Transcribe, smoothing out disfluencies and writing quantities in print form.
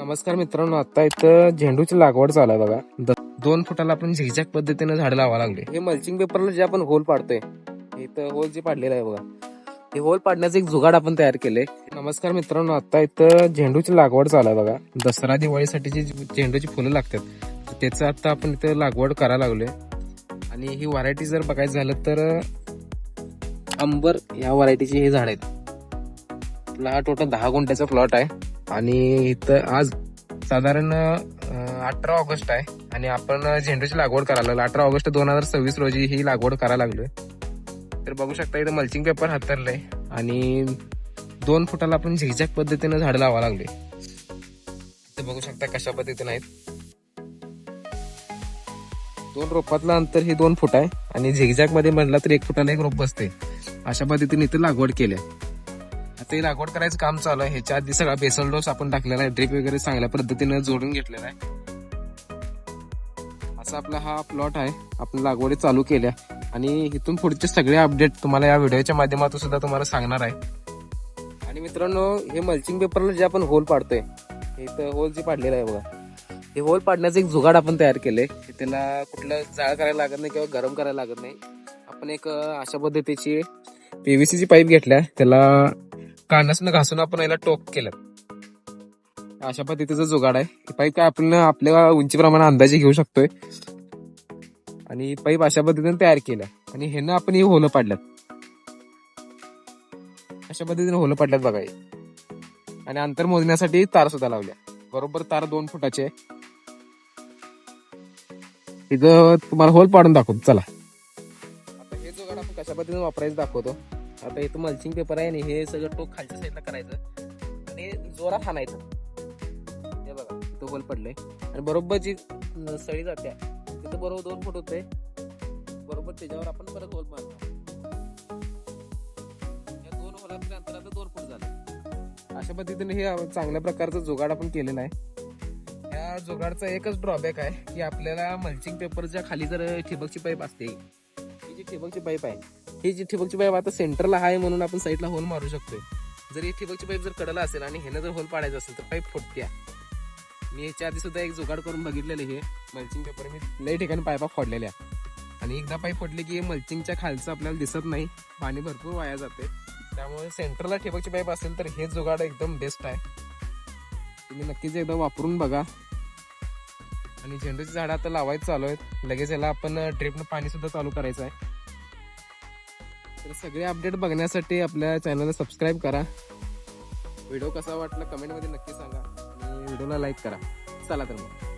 नमस्कार मित्रांनो, आता इथं झेंडूची लागवड चालू आहे बघा. 2 फुटाला आपण झिगझॅग पद्धतीने झाड लावा लागले. हे मल्चिंग पेपरला जे आपण होल पाडतोय, इथं होल जे पाडलेलं आहे बघा, हे होल पाडण्याचं एक जुगाड आपण तयार केले. नमस्कार मित्रांनो, आता इथं झेंडूची लागवड चालू आहे बघा. दसरा दिवाळीसाठी जी झेंडूची फुलं लागतात त्याचं आता आपण इथं लागवड करायला लागलोय. आणि ही व्हरायटी जर बघायचं झालं तर अंबर या व्हरायटीची हे झाड आहेत. हा टोटल 10 गुंठ्याचा प्लॉट आहे. आणि इथं आज साधारण 18 ऑगस्ट आहे आणि आपण झेंडूची लागवड करायला लागलो. 18 ऑगस्ट 2026 रोजी ही लागवड करायला लागलोय. तर बघू शकता इथं मल्चिंग पेपर हातरलंय आणि 2 फुटाला आपण झिगझॅग पद्धतीने झाड लावा लागले. इथं बघू शकता कशा पद्धतीने आहेत. 2 रोपातलं अंतर हे 2 फूट आहे आणि झिगझॅग मध्ये म्हटलं तर 1 फुटाला 1 रोप बसते. अशा पद्धतीने इथं लागवड केली. आता ही लागवड करायचं काम चालू आहे. ह्याच्या आधी सगळा बेसल डोस आपण टाकलेला आहे, ड्रिप वगैरे चांगल्या पद्धतीने जोडून घेतलेला आहे. असा आपला हा प्लॉट आहे. आपण लागवडी चालू केल्या आणि इथून पुढचे सगळे अपडेट तुम्हाला या व्हिडिओच्या माध्यमातून सुद्धा तुम्हाला सांगणार आहे. आणि मित्रांनो, हे मल्चिंग पेपरला जे आपण होल पाडतोय, इथं होल जे पाडलेलं आहे बघा, हे होल पाडण्याचं एक जुगाड आपण तयार केले. त्याला कुठलं जाळ करायला लागत नाही किंवा गरम करायला लागत नाही. आपण एक अशा पद्धतीची पीव्हीसीची पाईप घेतल्या, त्याला कांडासनं घासून आपण याला टोक केलं. अशा पद्धतीचं जुगाड आहे. ही पाईप काय आपण आपल्या उंचीप्रमाणे अंदाजे घेऊ शकतोय. आणि पाईप अशा पद्धतीने तयार केल्या आणि ह्यानं आपण ही होलं पाडल्यात. अशा पद्धतीने होलं पाडल्यात बघा. आणि अंतर मोजण्यासाठी तार सुद्धा लावल्या. बरोबर तार 2 फुटाचे. इथं तुम्हाला होल पाडून दाखवतो, चला. आता हे जुगाड आपण कशा पद्धतीने वापरायचं दाखवतो. आता इथं मल्चिंग पेपर आहे आणि हे सगळं टोक खालच्या साईडला करायचं आणि जोरात हाणायचं. हे बघा, इथं होल पडलंय आणि बरोबर जी सळी जाते तिथं बरोबर 2 फूट होते. बरोबर त्याच्यावर आपण परत होल मारतो. या 2 होलाच्या अंतरात 2 फूट झालं. अशा पद्धतीने हे चांगल्या प्रकारचं जुगाड आपण केलेलं आहे. या जुगाडचा एकच ड्रॉबॅक आहे की आपल्याला मल्चिंग पेपरच्या खाली जर ठिबकची पाईप असते, ही जी ठिबकची पाईप आहे, ही जी ठिबकची पाईप आता सेंटरला आहे म्हणून आपण साईडला होल मारू शकतोय. जर ही ठिबकची पाईप जर कडला असेल आणि ह्यानं जर होल पाडायचं असेल तर पाईप फुटत्या. मी ह्याच्या आधी सुद्धा एक जुगाड करून बघितलेलं. हे मल्चिंग पेपर मी लई ठिकाणी पाईपा फोडलेल्या आणि एकदा पाईप फुटली की मल्चिंगच्या खालचं आपल्याला दिसत नाही, पाणी भरपूर वाया जाते. त्यामुळे सेंटरला ठिबकची पाईप असेल तर हे जुगाड एकदम बेस्ट आहे. तुम्ही नक्कीच एकदा वापरून बघा. आणि झेंडूची झाडं आता लावायचं चालू आहेत. लगेच याला आपण ड्रिपनं पाणी सुद्धा चालू करायचं आहे. तर सगळे अपडेट बघण्यासाठी आपल्या चॅनलला सबस्क्राईब करा. व्हिडिओ कसा वाटला कमेंटमध्ये नक्की सांगा आणि व्हिडिओला लाईक करा. चला तर मग.